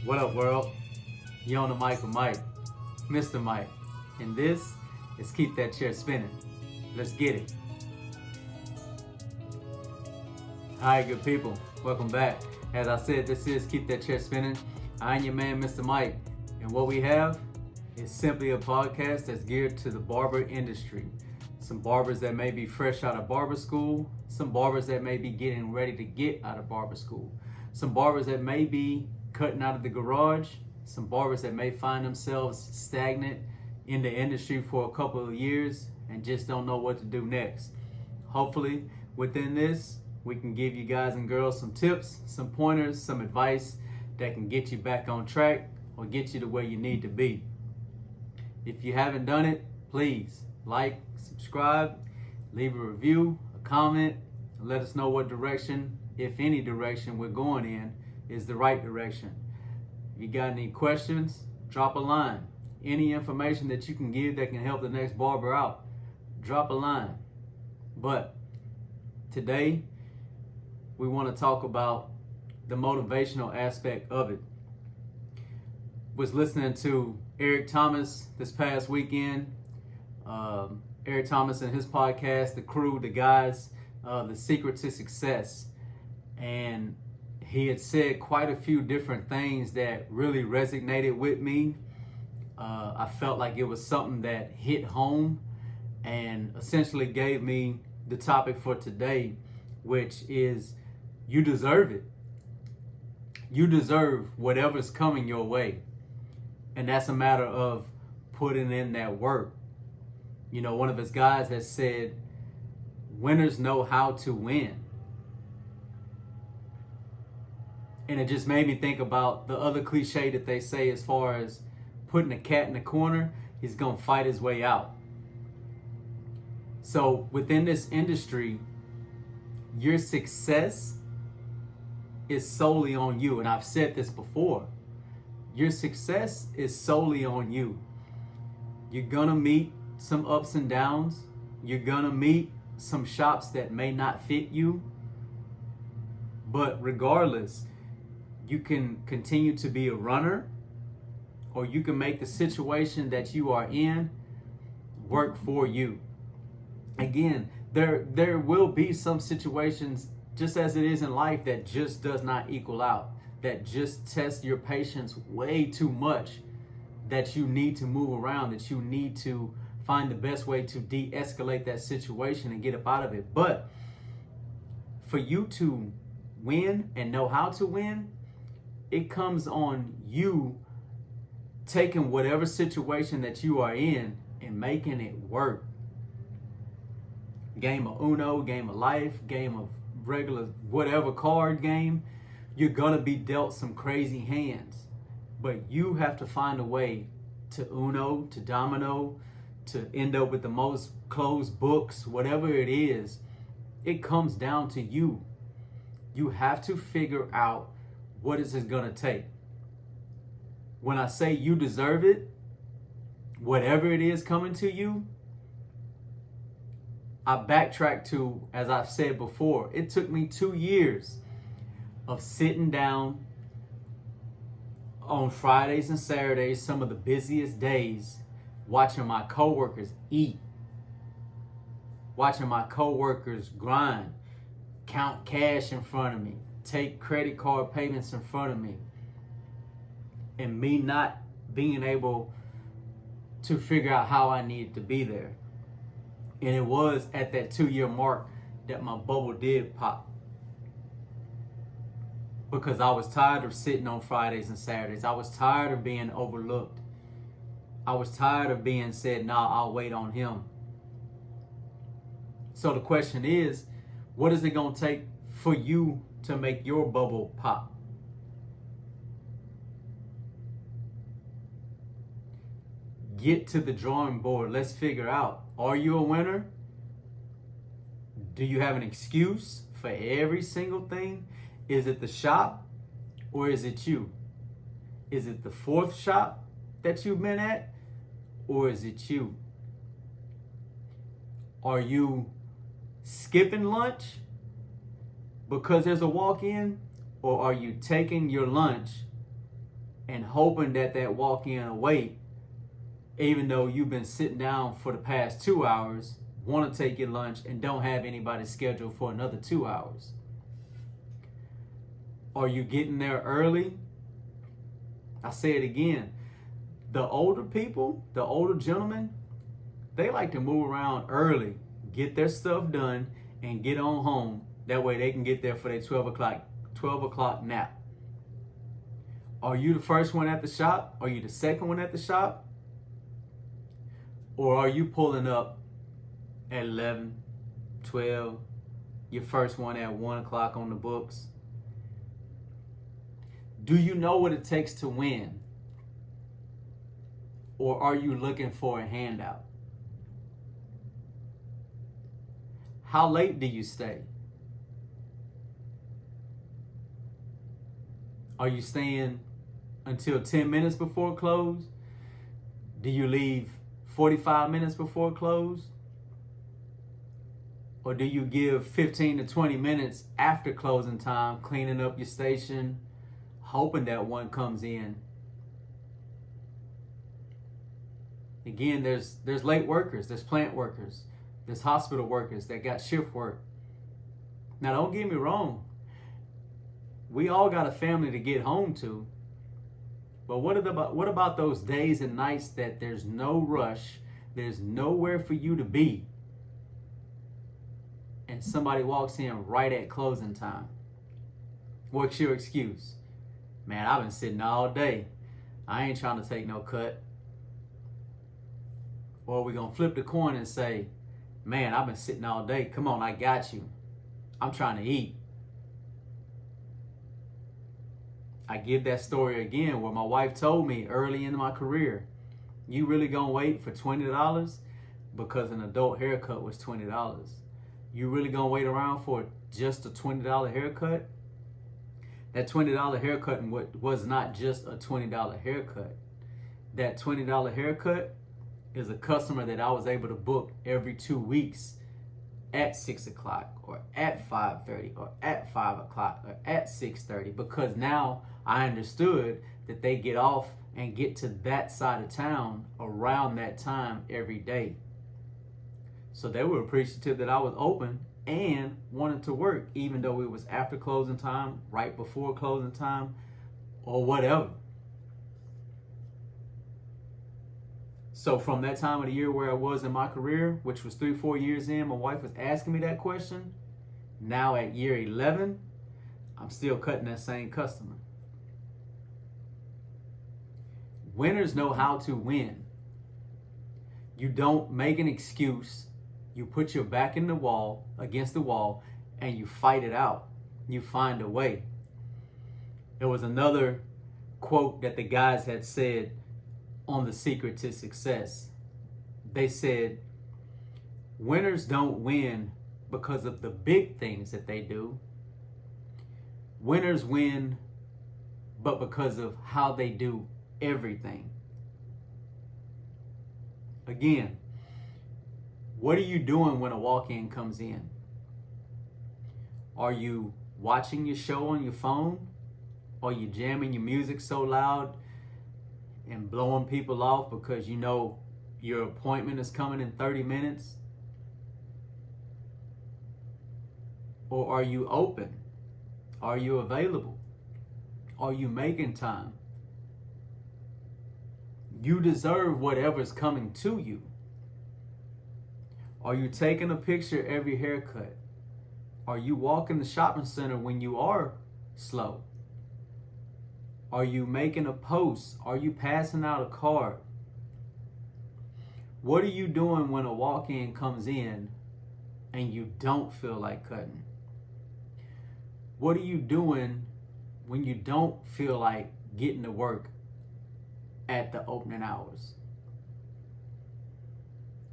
What up, world? You on the mic with Mike, Mr. Mike, and this is Keep That Chair Spinning. Let's get it. Hi, good people. Welcome back. As I said, this is Keep That Chair Spinning. I'm your man, Mr. Mike, and what we have is simply a podcast that's geared to the barber industry. Some barbers that may be fresh out of barber school, some barbers that may be getting ready to get out of barber school, some barbers that may be cutting out of the garage, some barbers that may find themselves stagnant in the industry for a couple of years and just don't know what to do next. Hopefully, within this, we can give you guys and girls some tips, some pointers, some advice that can get you back on track or get you to where you need to be. If you haven't done it, please like, subscribe, leave a review, a comment, and let us know what direction, if any direction we're going in, is the right direction. If you got any questions, drop a line. Any information that you can give that can help the next barber out, drop a line. But today, we want to talk about the motivational aspect of it. Was listening to Eric Thomas this past weekend. Eric Thomas and his podcast, The Crew, The Guys, The Secret to Success. And he had said quite a few different things that really resonated with me. I felt like it was something that hit home and essentially gave me the topic for today, which is you deserve it. You deserve whatever's coming your way. And that's a matter of putting in that work. You know, one of his guys has said, winners know how to win. And it just made me think about the other cliche that they say as far as putting a cat in the corner, he's going to fight his way out. So within this industry, your success is solely on you. And I've said this before. Your success is solely on you. You're going to meet some ups and downs. You're going to meet some shops that may not fit you. But regardless, you can continue to be a runner, or you can make the situation that you are in work for you. Again, there will be some situations, just as it is in life, that just does not equal out, that just test your patience way too much, that you need to move around, that you need to find the best way to de-escalate that situation and get up out of it. But for you to win and know how to win, it comes on you taking whatever situation that you are in and making it work. Game of Uno, game of life, game of regular whatever card game, you're gonna be dealt some crazy hands. But you have to find a way to Uno, to Domino, to end up with the most closed books, whatever it is. It comes down to you. You have to figure out what is it gonna take. When I say you deserve it, whatever it is coming to you, I backtrack to, as I've said before, it took me 2 years of sitting down on Fridays and Saturdays, some of the busiest days, watching my coworkers eat, watching my coworkers grind, count cash in front of me, take credit card payments in front of me, and me not being able to figure out how I needed to be there. And it was at that 2-year mark that my bubble did pop. Because I was tired of sitting on Fridays and Saturdays. I was tired of being overlooked. I was tired of being said, nah, I'll wait on him. So the question is, what is it going to take for you to make your bubble pop? Get to the drawing board. Let's figure out, are you a winner? Do you have an excuse for every single thing? Is it the shop or is it you? Is it the 4th shop that you've been at or is it you? Are you skipping lunch because there's a walk-in, or are you taking your lunch and hoping that that walk-in will wait, even though you've been sitting down for the past 2 hours, want to take your lunch, and don't have anybody scheduled for another 2 hours? Are you getting there early? I say it again. The older people, the older gentlemen, they like to move around early, get their stuff done, and get on home. That way they can get there for their 12 o'clock nap. Are you the first one at the shop? Are you the second one at the shop? Or are you pulling up at 11, 12, your first one at 1 o'clock on the books? Do you know what it takes to win? Or are you looking for a handout? How late do you stay? Are you staying until 10 minutes before close? Do you leave 45 minutes before close? Or do you give 15 to 20 minutes after closing time, cleaning up your station, hoping that one comes in? Again, there's late workers, there's plant workers, there's hospital workers that got shift work. Now, don't get me wrong. We all got a family to get home to. But what about those days and nights that there's no rush, there's nowhere for you to be, and somebody walks in right at closing time? What's your excuse? Man, I've been sitting all day. I ain't trying to take no cut. Or we're going to flip the coin and say, man, I've been sitting all day. Come on, I got you. I'm trying to eat. I give that story again where my wife told me early in my career, you really gonna wait for $20 because an adult haircut was $20? You really gonna wait around for just a $20 haircut? That $20 haircut was not just a $20 haircut. That $20 haircut is a customer that I was able to book every 2 weeks at 6 o'clock or at 5:30 or at 5 o'clock or at 6:30, because now I understood that they get off and get to that side of town around that time every day. So they were appreciative that I was open and wanted to work, even though it was after closing time, right before closing time, or whatever. So from that time of the year where I was in my career, which was 3-4 years in, my wife was asking me that question. Now at year 11, I'm still cutting that same customer. Winners know how to win. You don't make an excuse. You put your back in the wall, against the wall, and you fight it out. You find a way. There was another quote that the guys had said on The Secret to Success. They said, winners don't win because of the big things that they do. Winners win, but because of how they do everything. Again, what are you doing when a walk-in comes in? Are you watching your show on your phone? Are you jamming your music so loud and blowing people off because you know your appointment is coming in 30 minutes? Or are you open? Are you available? Are you making time? You deserve whatever's coming to you. Are you taking a picture every haircut? Are you walking the shopping center when you are slow? Are you making a post? Are you passing out a card? What are you doing when a walk-in comes in and you don't feel like cutting? What are you doing when you don't feel like getting to work at the opening hours?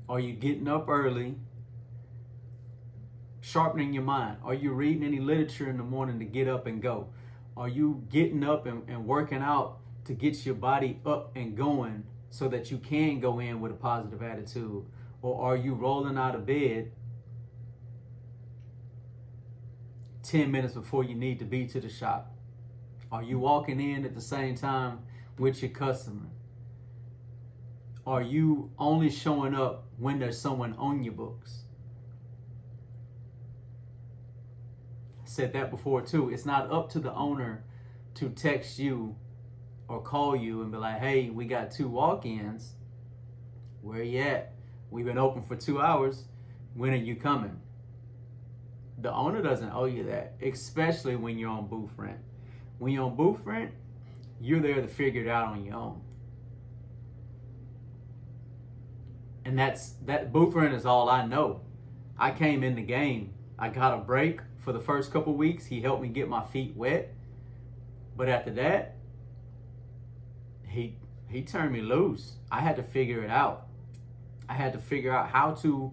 Are you getting up early, sharpening your mind? Are you reading any literature in the morning to get up and go? Are you getting up and working out to get your body up and going so that you can go in with a positive attitude? Or are you rolling out of bed 10 minutes before you need to be to the shop? Are you walking in at the same time with your customer? Are you only showing up when there's someone on your books? I said that before too. It's not up to the owner to text you or call you and be like, hey, we got 2 walk-ins. Where you at? We've been open for 2 hours. When are you coming? The owner doesn't owe you that, especially when you're on booth rent. When you're on booth rent, you're there to figure it out on your own. And that booth rent is all I know. I came in the game. I got a break for the first couple weeks. He helped me get my feet wet. But after that, he turned me loose. I had to figure it out. I had to figure out how to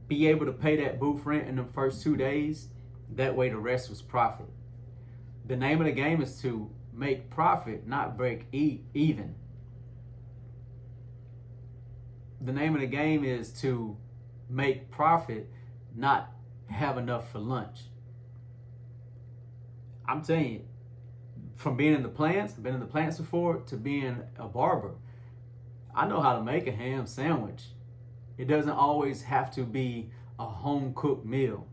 be able to pay that booth rent in the first 2 days. That way the rest was profit. The name of the game is to make profit, not break even. The name of the game is to make profit, not have enough for lunch. I'm telling you, from being in the plants, I've been in the plants before, to being a barber, I know how to make a ham sandwich. It doesn't always have to be a home-cooked meal.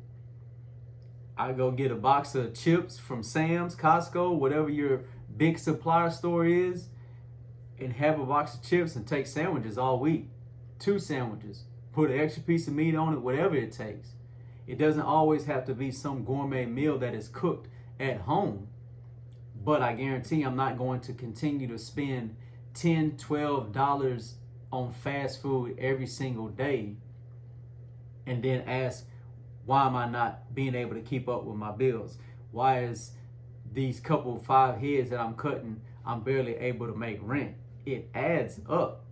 I go get a box of chips from Sam's, Costco, whatever your big supplier store is, and have a box of chips and take sandwiches all week. 2 sandwiches. Put an extra piece of meat on it, whatever it takes. It doesn't always have to be some gourmet meal that is cooked at home. But I guarantee I'm not going to continue to spend $10, $12 on fast food every single day and then ask, why am I not being able to keep up with my bills? Why is these couple 5 heads that I'm cutting, I'm barely able to make rent? It adds up.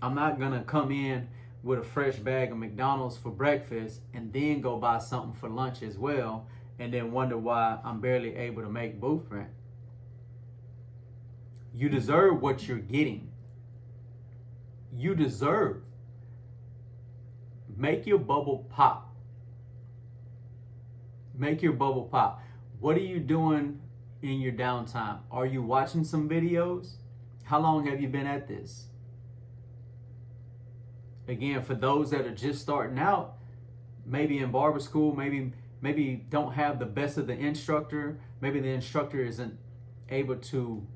I'm not gonna come in with a fresh bag of McDonald's for breakfast and then go buy something for lunch as well and then wonder why I'm barely able to make booth rent. You deserve what you're getting. You deserve. Make your bubble pop. Make your bubble pop. What are you doing in your downtime? Are you watching some videos? How long have you been at this? Again, for those that are just starting out, maybe in barber school, maybe don't have the best of the instructor. Maybe the instructor isn't able to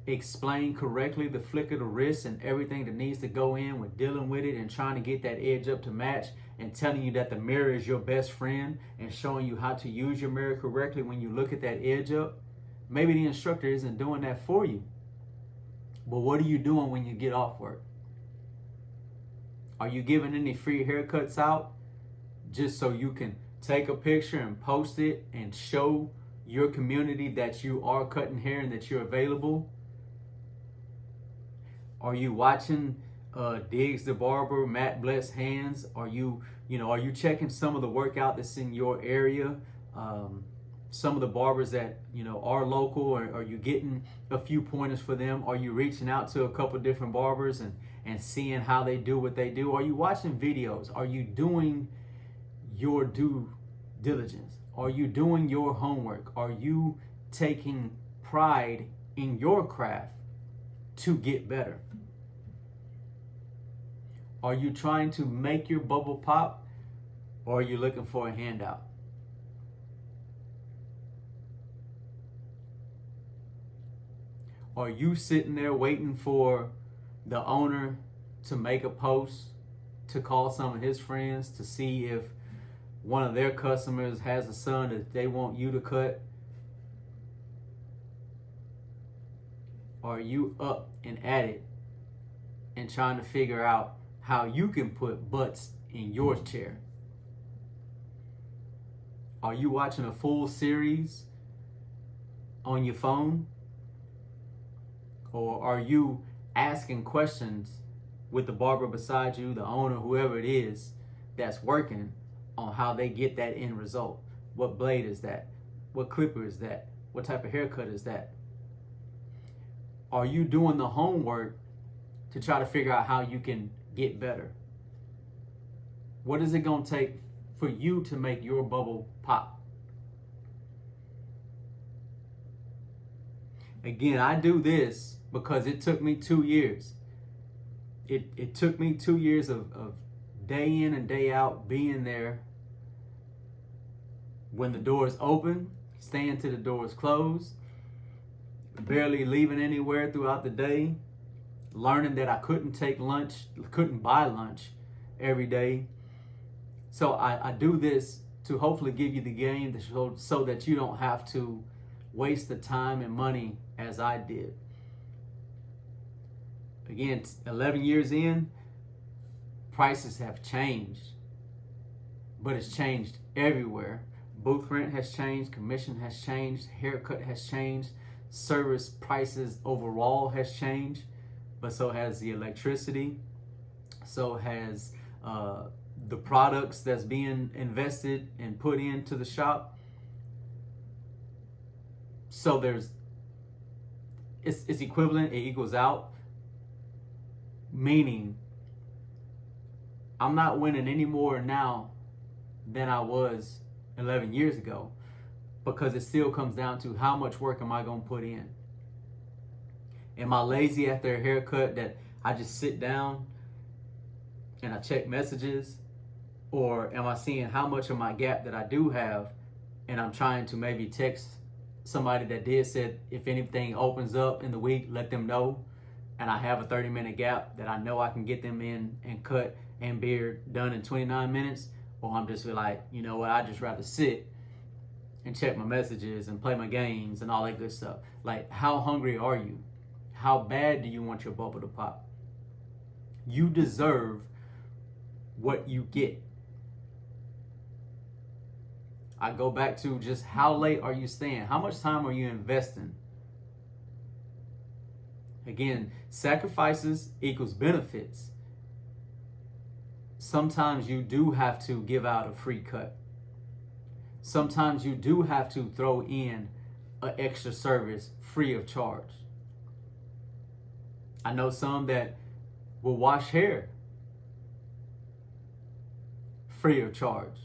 explain correctly the flick of the wrist and everything that needs to go in with dealing with it and trying to get that edge up to match and telling you that the mirror is your best friend and showing you how to use your mirror correctly when you look at that edge up. Maybe the instructor isn't doing that for you. But what are you doing when you get off work? Are you giving any free haircuts out just so you can take a picture and post it and show your community that you are cutting hair and that you're available? Are you watching Diggs the Barber, Matt Bless Hands? Are you checking some of the workout that's in your area? Some of the barbers that, are local, or are you getting a few pointers for them? Are you reaching out to a couple different barbers and seeing how they do what they do? Are you watching videos? Are you doing your due diligence? Are you doing your homework? Are you taking pride in your craft to get better? Are you trying to make your bubble pop, or are you looking for a handout? Are you sitting there waiting for the owner to make a post, to call some of his friends to see if one of their customers has a son that they want you to cut? Are you up and at it and trying to figure out how you can put butts in your chair? Are you watching a full series on your phone? Or are you asking questions with the barber beside you, the owner, whoever it is that's working, on how they get that end result? What blade is that? What clipper is that? What type of haircut is that? Are you doing the homework to try to figure out how you can get better? What is it going to take for you to make your bubble pop? Again, I do this because it took me 2 years. It took me 2 years of day in and day out being there when the doors open, staying till the doors closed, barely leaving anywhere throughout the day, learning that I couldn't take lunch, couldn't buy lunch every day. So I do this to hopefully give you the game so that you don't have to waste the time and money as I did. Again, 11 years in, prices have changed, but it's changed everywhere. Booth rent has changed, commission has changed, haircut has changed, service prices overall has changed, but so has the electricity, so has the products that's being invested and put into the shop. So it's equivalent, it equals out, meaning I'm not winning any more now than I was 11 years ago, because it still comes down to how much work am I going to put in. Am I lazy after a haircut that I just sit down and I check messages? Or am I seeing how much of my gap that I do have, and I'm trying to maybe text somebody that did said if anything opens up in the week, let them know, and I have a 30-minute gap that I know I can get them in and cut and beard done in 29 minutes? Or I'm just like, you know what, I'd just rather sit and check my messages and play my games and all that good stuff. Like, how hungry are you? How bad do you want your bubble to pop? You deserve what you get. I go back to just how late are you staying? How much time are you investing? Again, sacrifices equals benefits. Sometimes you do have to give out a free cut. Sometimes you do have to throw in an extra service free of charge. I know some that will wash hair free of charge.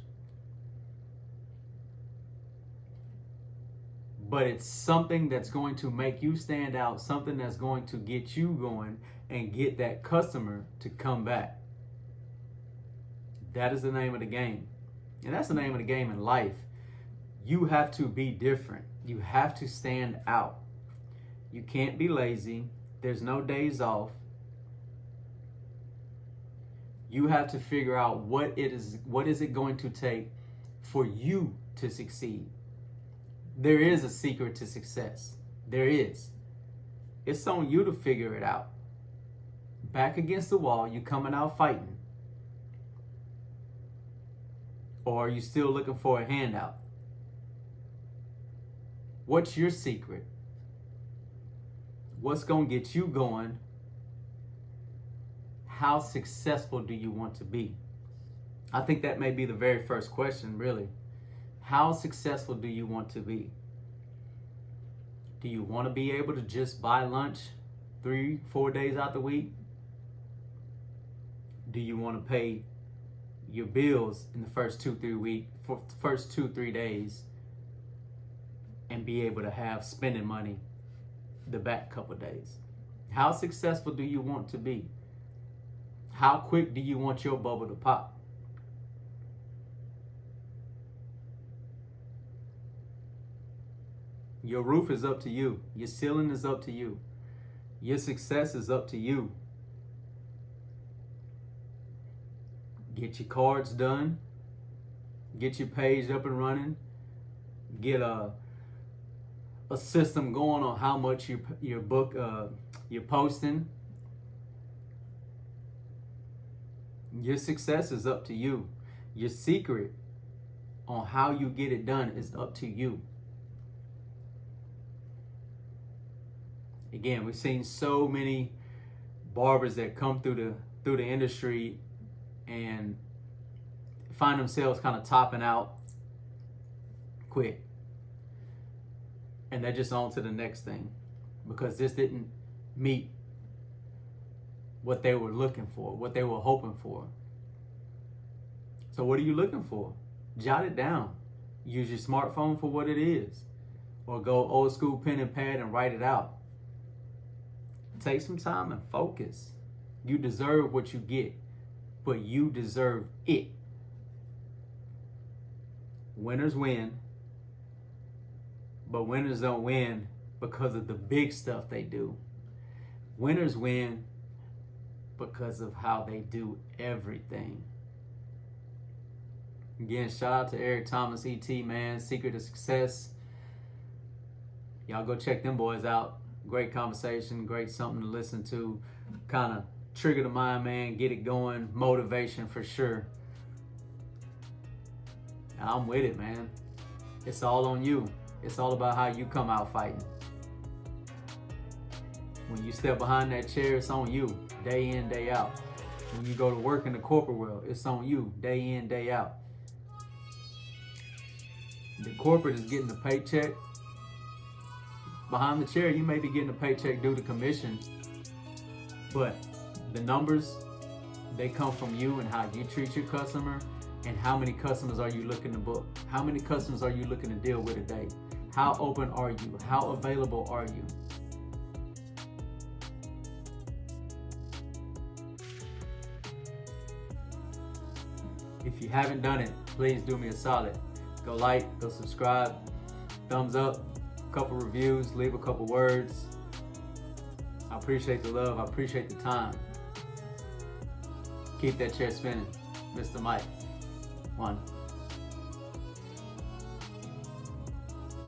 But it's something that's going to make you stand out, something that's going to get you going and get that customer to come back. That is the name of the game. And that's the name of the game in life. You have to be different. You have to stand out. You can't be lazy. There's no days off. You have to figure out what is it going to take for you to succeed. There is a secret to success. There is. It's on you to figure it out. Back against the wall, you coming out fighting. Or are you still looking for a handout? What's your secret? What's going to get you going? How successful do you want to be? I think that may be the very first question, really. How successful do you want to be? Do you want to be able to just buy lunch 3-4 days out the week? Do you want to pay your bills in the first 2-3 days and be able to have spending money the back couple days? How successful do you want to be? How quick do you want your bubble to pop? Your roof is up to you. Your ceiling is up to you. Your success is up to you. Get your cards done. Get your page up and running. Get a system going on how much your book you're posting. Your success is up to you. Your secret on how you get it done is up to you. Again, we've seen so many barbers that come through the industry and find themselves kind of topping out quick. And they're just on to the next thing because this didn't meet what they were looking for, what they were hoping for. So what are you looking for? Jot it down. Use your smartphone for what it is. Or go old school pen and pad and write it out. Take some time and focus. You deserve what you get, but you deserve it. Winners win, but winners don't win because of the big stuff they do. Winners win because of how they do everything. Again, shout out to Eric Thomas, ET, man, Secret of Success. Y'all go check them boys out. Great conversation, great something to listen to. Kind of trigger the mind, man, get it going. Motivation for sure. And I'm with it, man. It's all on you. It's all about how you come out fighting. When you step behind that chair, it's on you, day in, day out. When you go to work in the corporate world, it's on you, day in, day out. The corporate is getting the paycheck. Behind the chair, you may be getting a paycheck due to commission, but the numbers, they come from you and how you treat your customer and how many customers are you looking to book? How many customers are you looking to deal with a day? How open are you? How available are you? If you haven't done it, please do me a solid. Go like, go subscribe, thumbs up, a couple reviews, leave a couple words. I appreciate the love, I appreciate the time. Keep that chair spinning. Mr. Mike. 1.